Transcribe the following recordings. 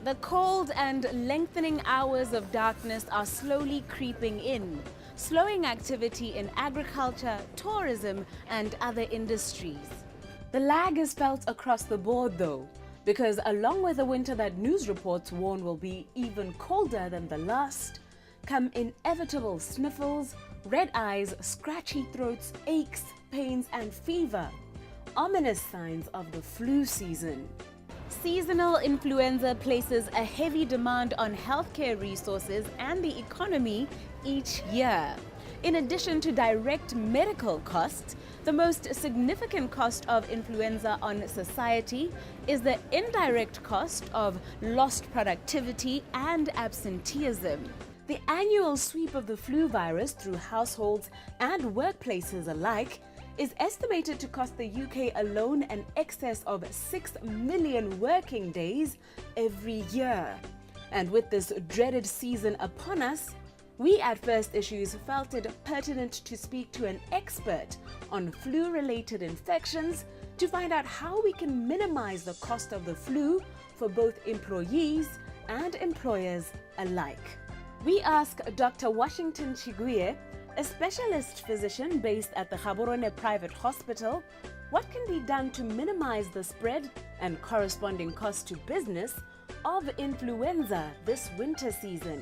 The cold and lengthening hours of darkness are slowly creeping in, slowing activity in agriculture, tourism, and other industries. The lag is felt across the board though, because along with the winter that news reports warn will be even colder than the last, come inevitable sniffles, red eyes, scratchy throats, aches, pains, and fever, ominous signs of the flu season. Seasonal influenza places a heavy demand on healthcare resources and the economy each year. In addition to direct medical costs, the most significant cost of influenza on society is the indirect cost of lost productivity and absenteeism. The annual sweep of the flu virus through households and workplaces alike is estimated to cost the UK alone an excess of 6 million working days every year. And with this dreaded season upon us, we at First Issues felt it pertinent to speak to an expert on flu-related infections to find out how we can minimize the cost of the flu for both employees and employers alike. We ask Dr. Washington Chiguye, a specialist physician based at the Gaborone Private Hospital, what can be done to minimize the spread and corresponding cost to business of influenza this winter season.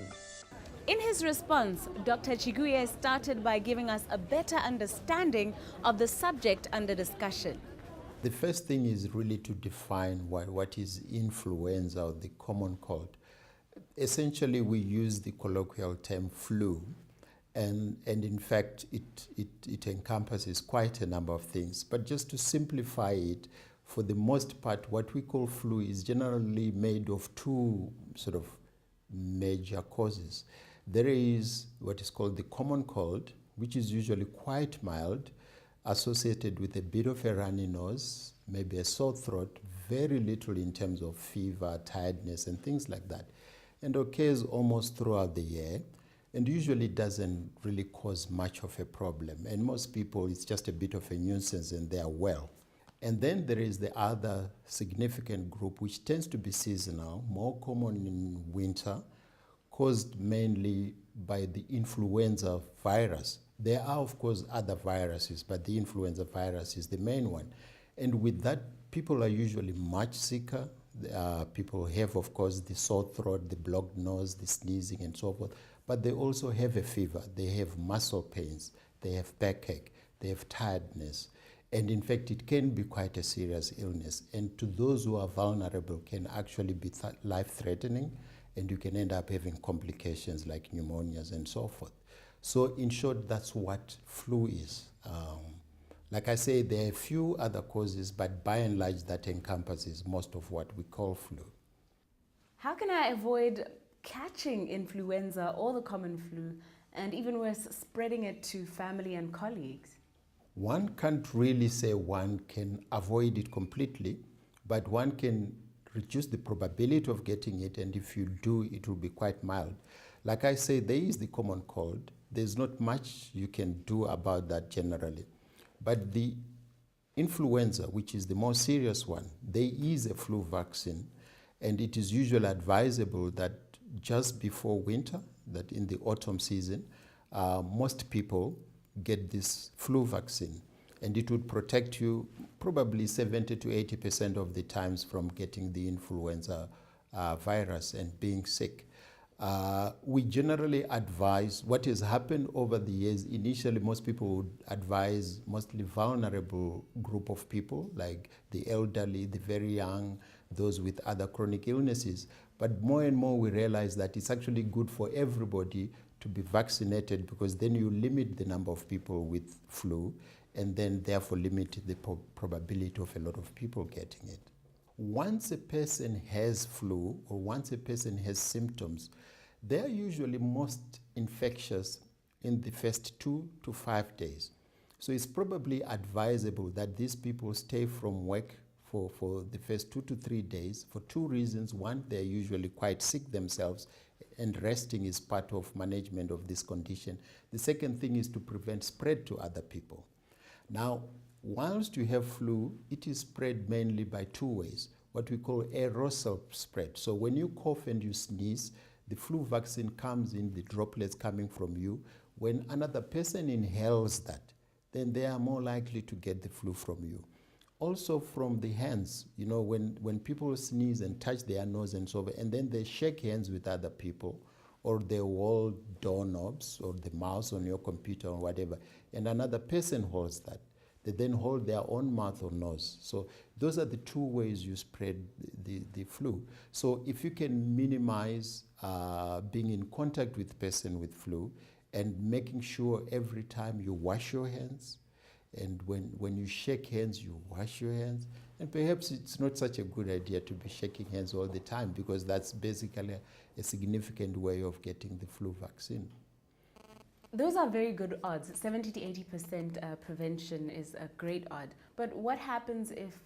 In his response, Dr. Chiguye started by giving us a better understanding of the subject under discussion. The first thing is really to define what is influenza or the common cold. Essentially, we use the colloquial term flu. And in fact, it encompasses quite a number of things. But just to simplify it, for the most part, what we call flu is generally made of two sort of major causes. There is what is called the common cold, which is usually quite mild, associated with a bit of a runny nose, maybe a sore throat, very little in terms of fever, tiredness, and things like that, and occurs almost throughout the year. And usually doesn't really cause much of a problem. And most people, it's just a bit of a nuisance and they are well. And then there is the other significant group, which tends to be seasonal, more common in winter, caused mainly by the influenza virus. There are, of course, other viruses, but the influenza virus is the main one. And with that, people are usually much sicker. People have, of course, the sore throat, the blocked nose, the sneezing, and so forth. But they also have a fever, they have muscle pains, they have backache, they have tiredness. And in fact, it can be quite a serious illness. And to those who are vulnerable, can actually be life-threatening, and you can end up having complications like pneumonias and so forth. So in short, that's what flu is. Like I say, there are a few other causes, but by and large, that encompasses most of what we call flu. How can I avoid catching influenza or the common flu, and even worse, spreading it to family and colleagues? One can't really say one can avoid it completely, but one can reduce the probability of getting it, and if you do, it will be quite mild. Like I say, there is the common cold. There's not much you can do about that generally. But the influenza, which is the more serious one, there is a flu vaccine, and it is usually advisable that just before winter, that in the autumn season, most people get this flu vaccine, and it would protect you probably 70 to 80% of the times from getting the influenza virus and being sick. We generally advise, what has happened over the years, initially most people would advise mostly vulnerable group of people, like the elderly, the very young, those with other chronic illnesses. But more and more we realize that it's actually good for everybody to be vaccinated, because then you limit the number of people with flu and then therefore limit the probability of a lot of people getting it. Once a person has flu or once a person has symptoms, they are usually most infectious in the first 2 to 5 days. So it's probably advisable that these people stay from work for the first 2 to 3 days for two reasons. One, they're usually quite sick themselves, and resting is part of management of this condition. The second thing is to prevent spread to other people. Now, whilst you have flu, it is spread mainly by two ways. what we call aerosol spread. So when you cough and you sneeze, the flu vaccine comes in, the droplets coming from you. When another person inhales that, then they are more likely to get the flu from you. Also from the hands, you know, when people sneeze and touch their nose and so on, and then they shake hands with other people, or they hold doorknobs or the mouse on your computer or whatever, and another person holds that, they then hold their own mouth or nose. So those are the two ways you spread the flu. So if you can minimize being in contact with person with flu, and making sure every time you wash your hands, and when you shake hands, you wash your hands. And perhaps it's not such a good idea to be shaking hands all the time, because that's basically a significant way of getting the flu vaccine. Those are very good odds. 70 to 80% prevention is a great odd. But what happens if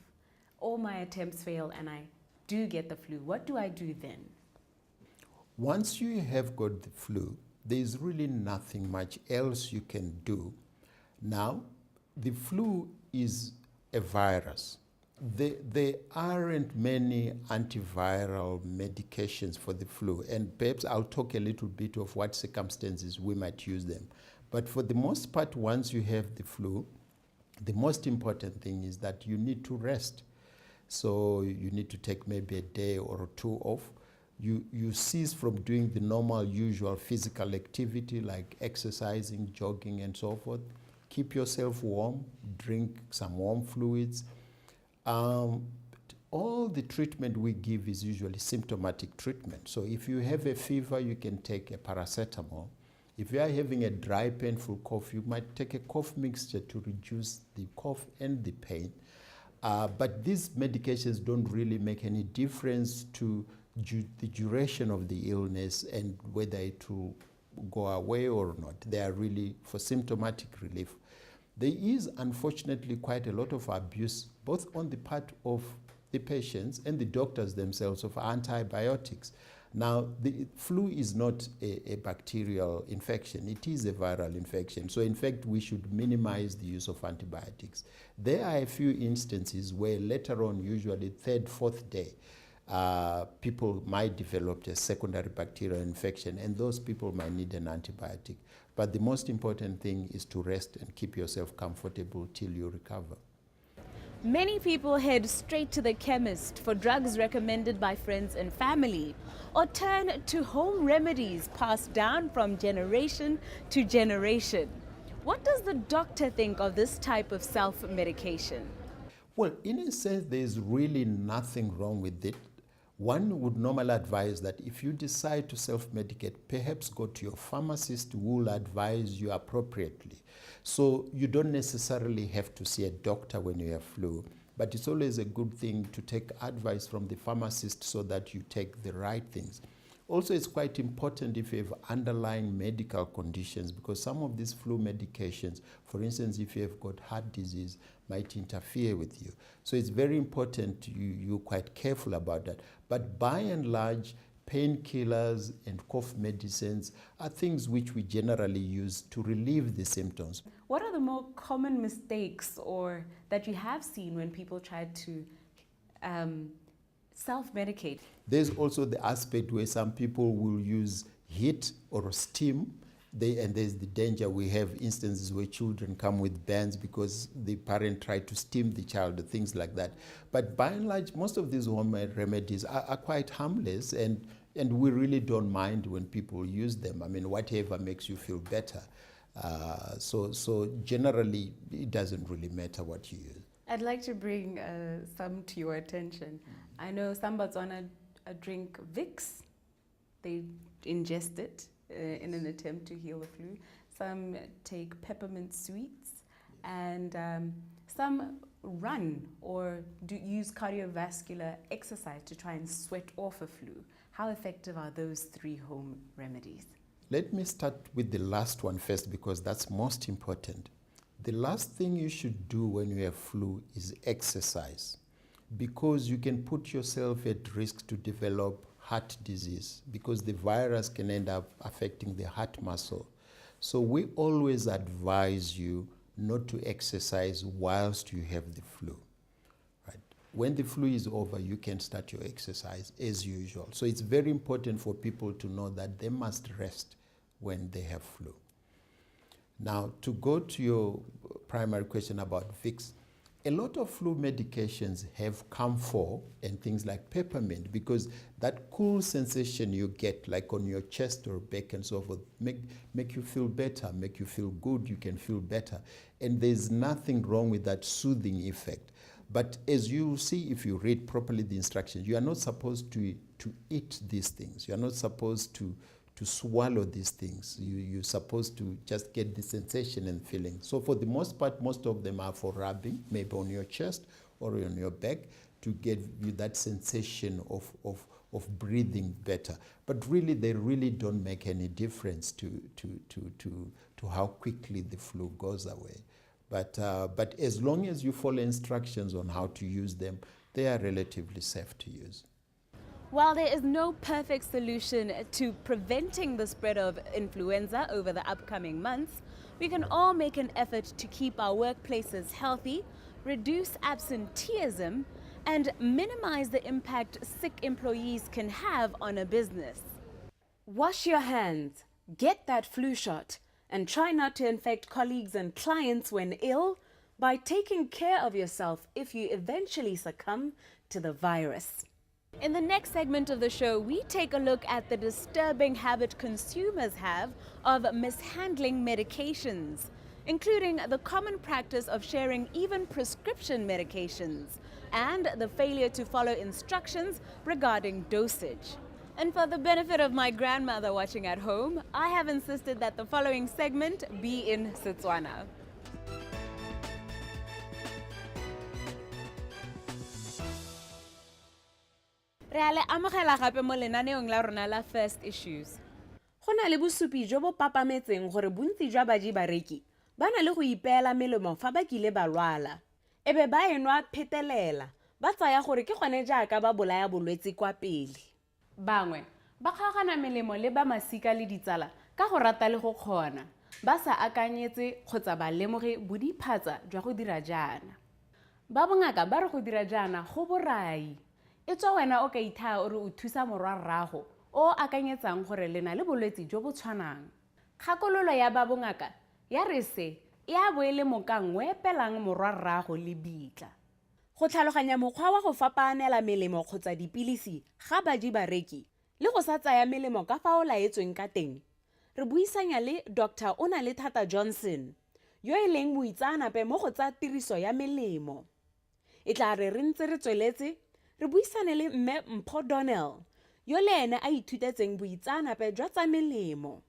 all my attempts fail and I do get the flu? What do I do then? Once you have got the flu, there's really nothing much else you can do. Now, the flu is a virus. There aren't many antiviral medications for the flu, and perhaps I'll talk a little bit of what circumstances we might use them. But for the most part, once you have the flu, the most important thing is that you need to rest. So you need to take maybe a day or two off. You cease from doing the normal, usual physical activity like exercising, jogging, and so forth. Keep yourself warm, drink some warm fluids. All the treatment we give is usually symptomatic treatment. So if you have a fever, you can take a paracetamol. If you are having a dry, painful cough, you might take a cough mixture to reduce the cough and the pain. But these medications don't really make any difference to the duration of the illness and whether it will go away or not. They are really for symptomatic relief. There is unfortunately quite a lot of abuse, both on the part of the patients and the doctors themselves, of antibiotics. Now, the flu is not a bacterial infection, it is a viral infection. So in fact, we should minimize the use of antibiotics. There are a few instances where later on, usually third, fourth day, people might develop a secondary bacterial infection, and those people might need an antibiotic. But the most important thing is to rest and keep yourself comfortable till you recover. Many people head straight to the chemist for drugs recommended by friends and family, or turn to home remedies passed down from generation to generation. What does the doctor think of this type of self-medication? Well, in a sense, there's really nothing wrong with it. One would normally advise that if you decide to self-medicate, perhaps go to your pharmacist who will advise you appropriately. So you don't necessarily have to see a doctor when you have flu, but it's always a good thing to take advice from the pharmacist so that you take the right things. Also, it's quite important if you have underlying medical conditions, because some of these flu medications, for instance, if you have got heart disease, might interfere with you. So it's very important you're quite careful about that. But by and large, painkillers and cough medicines are things which we generally use to relieve the symptoms. What are the more common mistakes or that you have seen when people try to self-medicate? There's also the aspect where some people will use heat or steam. And there's the danger. We have instances where children come with burns because the parent tried to steam the child, things like that. But by and large, most of these home remedies are quite harmless, and we really don't mind when people use them. I mean, whatever makes you feel better. So generally, it doesn't really matter what you use. I'd like to bring some to your attention. I know some Botswana drink Vicks. They ingest it in an attempt to heal the flu. Some take peppermint sweets, and some run or use cardiovascular exercise to try and sweat off a flu. How effective are those three home remedies? Let me start with the last one first, because that's most important. The last thing you should do when you have flu is exercise, because you can put yourself at risk to develop heart disease, because the virus can end up affecting the heart muscle. So we always advise you not to exercise whilst you have the flu. Right? When the flu is over, you can start your exercise as usual. So it's very important for people to know that they must rest when they have flu. Now, to go to your primary question about Vicks, a lot of flu medications have camphor and things like peppermint, because that cool sensation you get, like on your chest or back and so forth, make you feel better, make you feel good, you can feel better. And there's nothing wrong with that soothing effect. But as you see, if you read properly the instructions, you are not supposed to eat these things. You are not supposed to swallow these things. You're supposed to just get the sensation and feeling. So for the most part, most of them are for rubbing, maybe on your chest or on your back, to give you that sensation of breathing better. But really, they really don't make any difference to how quickly the flu goes away. But as long as you follow instructions on how to use them, they are relatively safe to use. While there is no perfect solution to preventing the spread of influenza over the upcoming months, we can all make an effort to keep our workplaces healthy, reduce absenteeism, and minimize the impact sick employees can have on a business. Wash your hands, get that flu shot, and try not to infect colleagues and clients when ill by taking care of yourself if you eventually succumb to the virus. In the next segment of the show, we take a look at the disturbing habit consumers have of mishandling medications, including the common practice of sharing even prescription medications and the failure to follow instructions regarding dosage. And for the benefit of my grandmother watching at home, I have insisted that the following segment be in Setswana. Re a le amogela gape mo lenaneong la rona la First Issues. Go na le bosupi jo bo papametseng gore bontsi jwa bareki ba na le go ipeela melemo fa ba kile ba lwala. Ebe ba enwa phetelela, ba tsaya gore ke gone jaaka ba bolaya bolwetse kwa pele. Bangwe ba kgaogana melemo le ba masika le ditsala ka go rata le go kgona, ba sa akanyetse kgotsa ba lemoge bodiphatsa jwa go dira jaana. Ba bongaka ba re go dira jaana go borai. E tswa wena o ka ithaya o re o thusa morwarrago o akanyetsang gore le na le bolwetse jo bo tshwanang. Kgakololo ya ba bongaka ya re se e a boele mokang o epelang morwarrago le bitla. Go tlhaloganya mokgwa wa go fapaanela melemo kgotsa dipilisi ga bareki le go sa tsaya melemo ka fa o laetsweng ka teng, re buisanya le Dr. Onalethata Johnson, yo e leng moitseanape mo go tsa tiriso ya melemo. E tla re ntse re tsweletse re buisane le Mme Mpho Donnell, yo le ene a ithutetseng boitseanape jwa tsa melemo.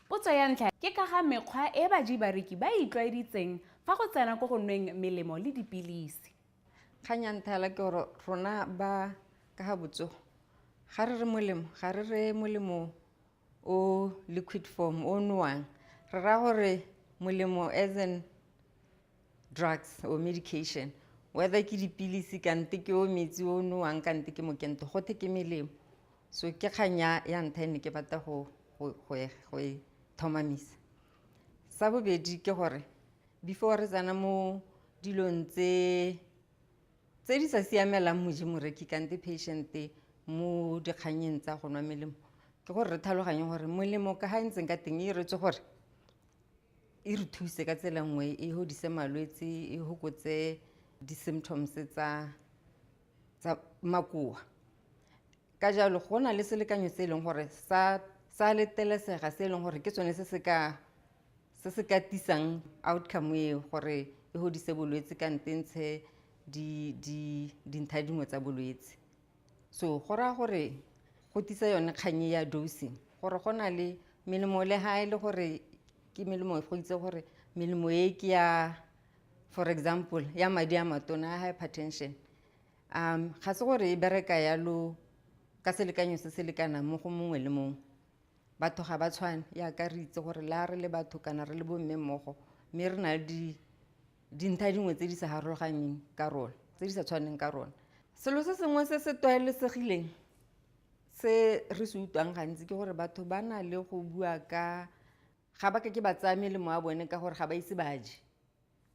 Potso ya ntlha ke ka ga mekgwa e bareki ba itlwaeditseng fa go tsena go nweng melemo le dipilisi. Kganyanthala ke gore rona ba ka ga botsogo ga re re molemo ga re re molemo o liquid form o nwang, re ra gore molemo as in drugs or medication, whether ke dipilisi kante ke o metsi o nwang kante ke mokento gote ke melemo. So ke kganya ya ntlha ene ke batla go thomamisa. Sa bobedi ke gore before re tsana mo dilong tse di sa siamelang moreki kante patient mo dikganyeng tsa go nwa melemo, ke gore re tlhaloganye gore molemo ka ga ntseng ka teng e retswe gore e re thuse ka tsela nngwe e hodise malwetse e hokotse di-symptoms tsa makoa. Ka jalo go na le selekanyo se e leng gore sa letelesega se e leng gore ke tsone se se ka tisang outcome e gore e hodise bolwetse ka ntentshe dintlha dingwe tsa bolwetse. So go raya gore go tisa yone kganye ya dosing gore go na le melemo le ha e le gore ke melemo go itse gore melemo e ke ya, for example, ya madi a matona, hypertension, ga se gore e bereka yalo ka selekanyo se se lekana mo go mongwe le mongwe. Batho ga ba tshwane ya ka re itse gore la re le batho kana re le bomme mmogo, mme re na le dintlha dingwe tse di sa harologaneng ka rona, tse di sa tshwaneng ka rona. Selo se sengwe se se tlwaelesegileng se re se utlwang gantsi ke gore batho ba na le go bua ka ga ba ke ba tsaya melemo a bone ka gore ga ba ise ba je.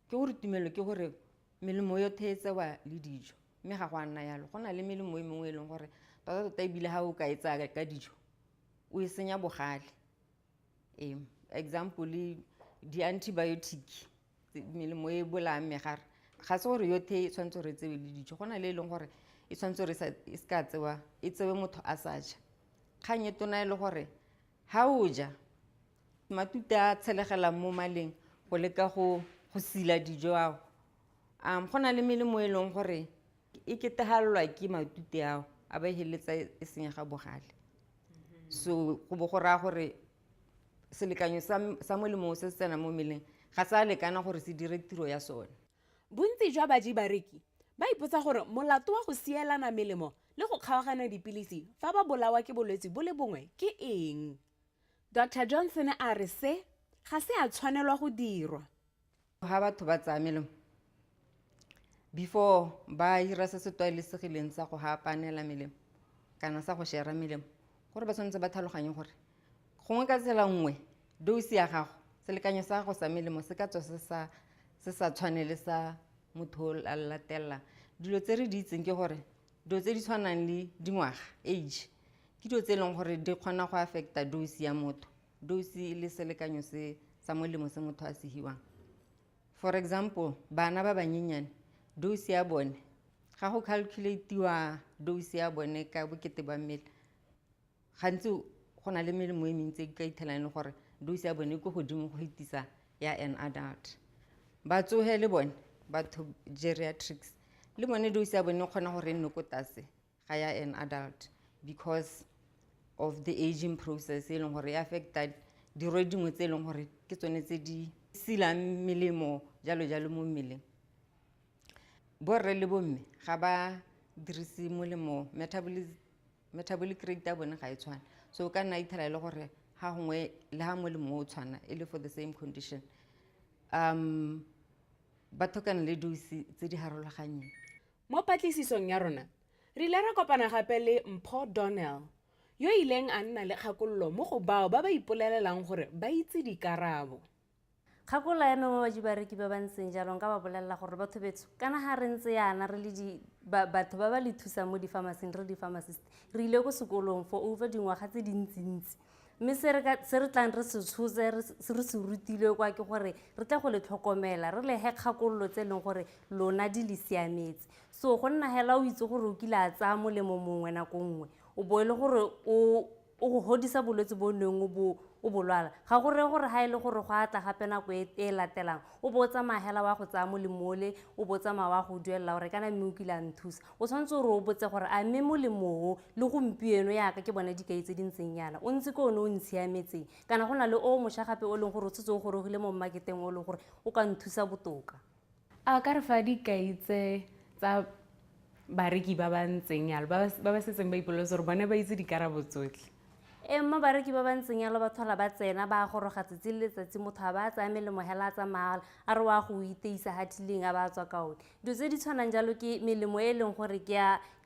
Ke gore tumelo ke gore melemo yotlhe e tsewa le dijo, mme ga go a nna yalo go na le melemo e mengwe e leng gore tota ebile ga o ka e tsaya ka dijo o e senya bogale. Example di-antibiotic melemo e bolayang megare ga se gore yotlhe e tshwanetse gore e tsewe le dijo, go na le e leng gore e tshwanetse gore e se ka tsewa e tsewe motho a sa ja. Kgang e tona e le gore ga o ja matute a tshelegelang mo maleng go leka go sila dijo ao. Go na le melemo e leng gore e ketegalelwa ke matute ao a ba e heletsa e senyega bogale. So go bo go raya gore selekanyo sa molemo se se tsena mo mmeleng ga sa lekana gore se dire tiro ya sone. Bontsi jwa bareki ba ipotsa gore molato wa go sielana melemo le go kgaogana dipilisi fa ba bolawa ke bolwetse bo le bongwe ke eng? Dr. Johnson a re se ga se a tshwanelwa go dirwa. Ga batho ba tsaya melemo before ba ira se se tlwaelesegileng sa go hapanela melemo kana sa go share melemo, gore ba tshwanetse ba tlhaloganye gore gongwe ka tsela nngwe dose ya gago, selekanyo sa gago sa melemo se ka tswa se sa tshwanele sa motho a latelang. Dilo tse re di itseng ke gore dilo tse di tshwanang le dingwaga, age, ke dilo tse e leng gore di kgona go affecta dose ya motho. Dose le selekanyo se sa molemo se motho a se hiwang. For example, bana ba banyenyane dose ya bone ga go calculate-iwa dose ya bone ka bokete ba mmele, gantsi go na le melemo e mentsi e ka ithelang le gore dose ya bone ko godimo go hitisa ya an adult. Batsoge le bone batho geriatrics le bone dose ya bone kgona gore nne ko tlase ga ya an adult because of the aging process e leng gore e affecta dirwe dingwe tse e leng gore ke tsone tse di silang melemo jalo jalo mo mmeleng. Borre le bomme ga ba dirise molemo, metabolic rate ya bone ga e tshwane, so o ka nna ithela le gore ga gongwe le ga molemo o tshwana e le for the same condition ba thokana le dose tse di harologanyeng. Mo patlisisong ya rona re ile ra kopana gape le Mpho Donnell yo ileng a nna le kgakololo mo go bao ba ba ipolelelang gore ba itse dikarabo. Kgakola ya mengwe bareki ba ba ntseng jalo nka ba bolelela gore batho betso kana ga re ntse yana re le batho ba ba le thusang mo di-pharmacy re di-pharmacist re ile ko sekolong for over dingwaga tse dintsintsi, mme se re tlang re se tshoze re se rutilwe kwa ke gore re tla go le tlhokomela re le he kgakololo tse leng gore lona di le siametse. So go nna hela o itse gore o kile a tsaya molemo mongwe nako nngwe o boele gore o go hodisa bolwetse bo neng o bolwala ga gore ga e le gore go atla gape nako e latelang o bo tsamaya hela wa go tsaya molemo ole o bo tsamaya wa go duelela gore kana mme o kile a nthusa. O tshwanetse gore o botse gore a mme molemo le gompieno yaka ke bona dikai tse di ntseng yana o ntse ke one o ntshiametseng kana go na le o mošwa gape o leng gore o tshetse o gorogile mo mmaketeng o leng gore o ka nthusa botoka. A ka re fa dikai tsa bareki ba ba ntseng yalo ba ba setseng ba ipoleletse gore bone ba itse dikarabo tsotlhe? Mo bareki ba ba ntseng yalo ba thola ba tsena ba goroga tsatsi le letsatsi motho a ba tsaya melemo hela a tsamaya a re wa go iteisa hatileng a ba tswa kaone. Dilo tse di tshwanang jalo ke melemo e leng gore ke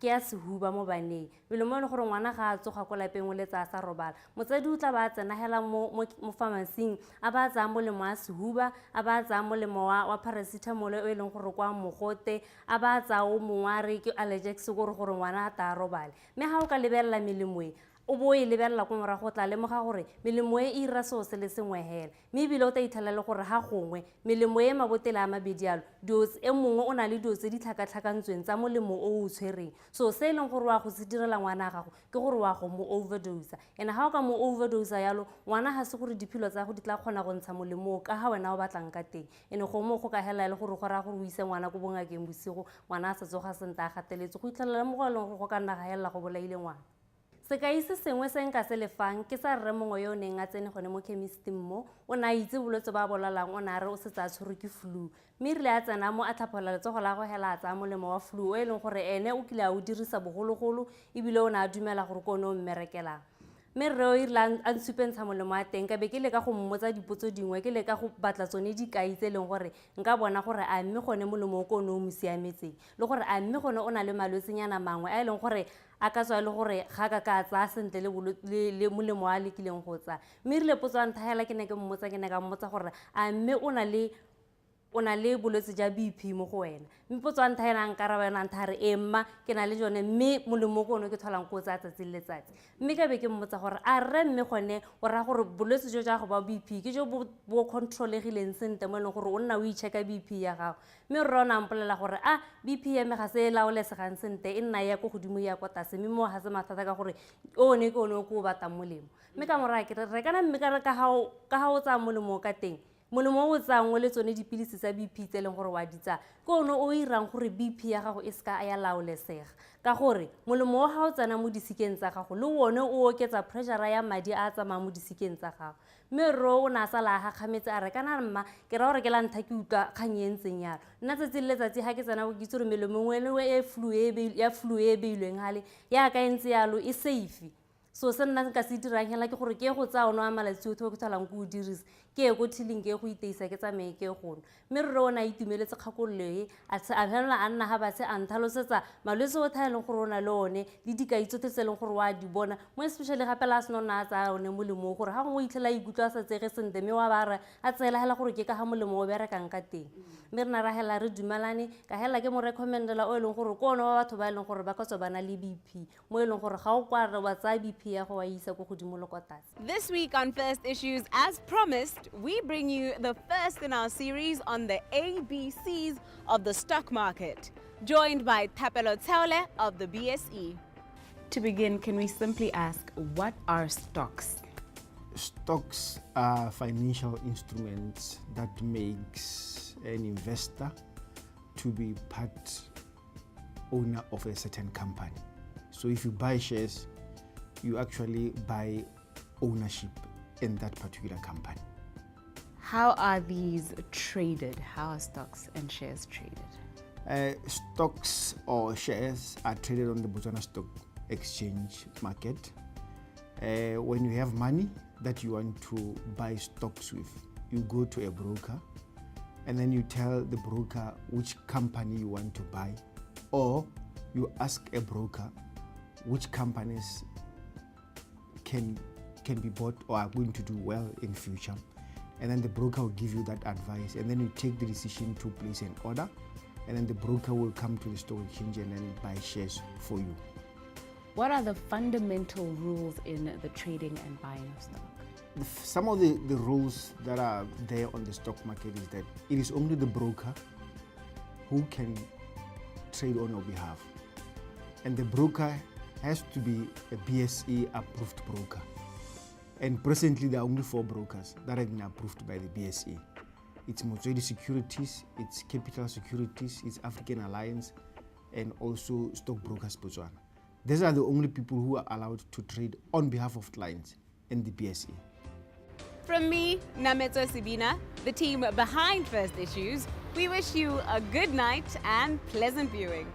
ya sehuba mo baneng, melemo e leng gore ngwana ga a tsoga ko lapeng o letsa a sa robala motsadi o tla ba tsena hela mo pharmacy a ba tsaya molemo wa sehuba, a ba tsaya molemo wa paracetamol e leng gore kwa mogote, a ba tsaya o mongwe a re ke allergic gore ngwana a ta robale. Mme ga o ka lebelela melemo e o bo e lebelela ko morago tla lemoga gore melemo e ira seo se le sengwe hela, mme ebile o ta ithala le gore ga gongwe melemo e mabotele a mabedi yalo dose e mongwe o na le dose di tlhakatlhakantsweng tsa molemo o o tshwereng. So se e leng gore wa go se direla ngwana gago ke gore wa go mo overdose, ene ga o ka mo overdose yalo ngwana ga se gore diphilo tsa go di tla kgona go ntsha molemo ka ga wena o batlang ka teng, ene go mo go ka hela le gore go raya gore o ise ngwana ko bongakeng bosigo ngwana a sa tsoga senta a gateletse go itlhelela mo go e leng gore go ka nna ga hela go bolaile ngwana. Sekai se sengwe se nka se lefang ke sa rre mongwe yo o neng a tsene gone mo chemisting mo o na itse bolwetse ba bolalang o na re o setse a tshwerwe ke flu, mme rile a tsena mo a tlhaphola letsogo la go hela a tsaya molemo wa flu o e leng gore ene o kile a o dirisa bogologolo ebile o ne a dumela gore ko one o mmerekelang. Mme rre o irile a nsupentsha molemo a teng ka be ke leka go mmotsa dipotso dingwe ke leka go batla tsone dikai tse e leng gore nka bona gore a mme gone molemo o ko one o mo siametseng le gore a mme gone o na le malwetsenyana mangwe a e leng gore a ka tswa le gore ga ka tsaya sentle le molemo a lekileng go tsaya. Mme rile potso a nthagela ke ne ka mmotsa gore a mme o na le o na le bolwetse ja BP mo go wena mme potso a ntlha ena nkaraba yona ntlha re emma ke na le jone mme molemo ko ono ke tholang ko tsa tsatsi le letsatsi mme ka be ke mmotsa gore a re mme gone o ra gore bolwetse jo ja go ba BP ke jo bo controlegileng sente mo e leng gore o nna o i-checka BP ya gago mme re rona mpolela gore a BP ya me ga se laolesegang sente e nna ya ko godimo ya kwa tlase mme mo ga se mathata ka gore o ne ke one ko o batang molemo mme ka moraga ke re kana mme ka re ka ga o tsaya molemo ka teng molemo o tsang o le tsone dipilisi tsa BP tse leng gore wa ditsa ke one o irang gore BP ya gago e ska ya laolesega ka gore molemo wa ga o tsena mo disikeng tsa gago le one o oketsa pressure ya madi a tsamaya mo disikeng tsa gago mme ro o na sala ga kgametse a re kana mma ke ra gore ke la ntha ke utlwa kgang e ntseng yalo nna tsatsi le letsatsi ga ke tsena go kitse gore melemo ngwe e flu e beilweng gale ya ka entse yalo e safe so se nna ka se dirang hela ke gore ke go tsa ono a malatsi otlhe go thalang go dirisa ke go thiling ke go iteisa ke tsamaye ke gono mme re ona itumeletse kgakololo e a phela a nna ga ba se a ntlhalosetsa malwetse o thaeleng gore ona le one le dikaitso tse leng gore wa di bona mo especially gape la seno na tsa one molemo gore ga go itlhela ikutlwa sa tsege sente mme wa ba a tsela hela gore ke ka ga molemo o berekang ka teng mme re na ra hela re dumalane ka hela ke mo recommendela o leng gore ko ona wa batho ba leng gore ba ka tswa bana le BP mo leng gore ga o kwa re wa tsa BP ya go wa isa go godimo le kwa tlase. This week on First Issues, as promised, we bring you the first in our series on the ABCs of the stock market, joined by Thapelo Tseole of the BSE. To begin, can we simply ask, what are stocks? Stocks are financial instruments that makes an investor to be part owner of a certain company. So if you buy shares, you actually buy ownership in that particular company. How are these traded? How are stocks and shares traded? Stocks or shares are traded on the Botswana Stock Exchange market. When you have money that you want to buy stocks with, you go to a broker and then you tell the broker which company you want to buy, or you ask a broker which companies can be bought or are going to do well in future, and then the broker will give you that advice, and then you take the decision to place an order, and then the broker will come to the stock exchange and then buy shares for you. What are the fundamental rules in the trading and buying of stock? Some of the rules that are there on the stock market is that it is only the broker who can trade on your behalf, and the broker has to be a BSE approved broker. And presently there are only 4 brokers that have been approved by the BSE. It's Motswedi Securities, it's Capital Securities, it's African Alliance, and also Stockbrokers Botswana. These are the only people who are allowed to trade on behalf of clients in the BSE. From me, Nametso Sibina, the team behind First Issues, we wish you a good night and pleasant viewing.